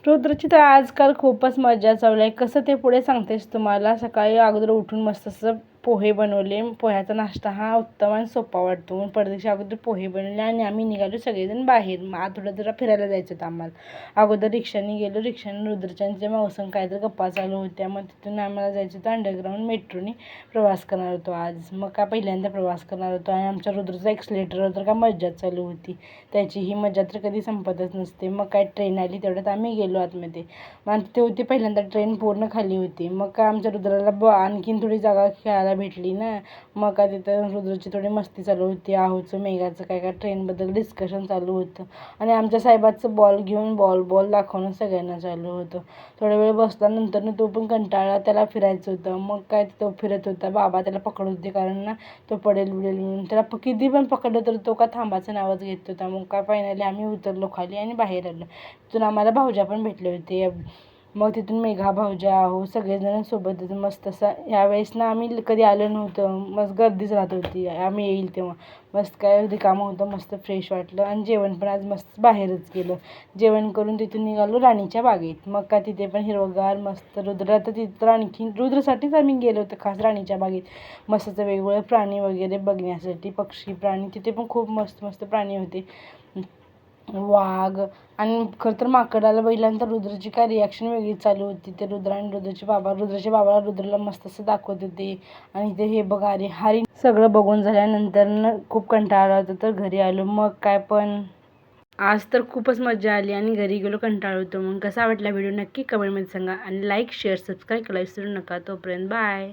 रुद्रची तर आजकाल खूपच मजा चालू आहे. कसं ते पुढे सांगतेस तुम्हाला. सकाळी अगोदर उठून मस्त असं पोहे बनवले. पोह्याचा नाश्ता हा उत्तम आणि सोपा वाटतो. मग परदेशी अगोदर पोहे बनवले आणि आम्ही निघालो सगळेजण बाहेर. मग आठवड्यात जरा फिरायला जायचं होतं आम्हाला. अगोदर रिक्षाने गेलो. रिक्षाने रुद्रच्यांच्या मावसंग काहीतरी गप्पा चालू होत्या. मग तिथून आम्हाला जायचं होतं अंडरग्राऊंड मेट्रोने प्रवास करणार होतो आज. मग काय पहिल्यांदा प्रवास करणार होतो आणि आमच्या रुद्रचा एक्सलेटरवर तर काय मज्जा चालू होती. त्याची ही मजा तर कधी संपतच नसते. मग काय ट्रेन आली तेवढ्यात आम्ही गेलो आतमध्ये. मग ते होती पहिल्यांदा ट्रेन पूर्ण खाली होती. मग काय आमच्या रुद्राला आणखीन थोडी जागा खेळायला भेटली ना. मग काय तिथं रुद्रची थोडी मस्ती चालू होती. आहोचं मेघाचं काय काय ट्रेनबद्दल डिस्कशन चालू होतं आणि आमच्या साहेबाचं बॉल घेऊन बॉल दाखवणं सगळ्यांना चालू होतं. थोडा वेळ बसल्यानंतर तो पण कंटाळला. त्याला फिरायचं होतं. मग काय तो फिरत होता. बाबा त्याला पकडत होते कारण ना तो पडेल म्हणून. त्याला किती पण पकडलं तर तो का थांबाचं नावच घेत होता. मग काय फायनली आम्ही उतरलो खाली आणि बाहेर आलो. तिथून आम्हाला भाऊजा पण भेटले होते. मग तिथून मेघा भाऊजा आहो सगळेजण सोबतच मस्त असं. यावेळेस ना आम्ही कधी आलो नव्हतं. मस्त गर्दीच राहत होती आम्ही येईल तेव्हा. मस्त काय रिकामं होतं. मस्त फ्रेश वाटलं आणि जेवण पण आज मस्त बाहेरच केलं. जेवण करून तिथून निघालो राणीच्या बागेत. मग काय तिथे पण हिरवगार मस्त. रुद्र तर तिथं आणखी रुद्रसाठीच आम्ही गेलो होतो खास राणीच्या बागेत. मस्त वेगवेगळे प्राणी वगैरे बघण्यासाठी. पक्षी प्राणी तिथे पण खूप मस्त मस्त प्राणी होते. वाघ आणि खरं तर माकडाला बघितल्यानंतर रुद्रची काय रिॲक्शन वेगळीच चालू होती. ते रुद्र आणि रुद्रचे बाबाला रुद्रला मस्त असं दाखवत होते. आणि ते हे बघा अरे हरिण सगळं बघून झाल्यानंतर खूप कंटाळा आला होता तर घरी आलो. मग काय पण आज तर खूपच मजा आली आणि घरी गेलो कंटाळा होतो. मग कसा वाटला व्हिडिओ नक्की कमेंटमध्ये सांगा आणि लाईक शेअर सबस्क्राईब करायला विसरू नका. तोपर्यंत बाय.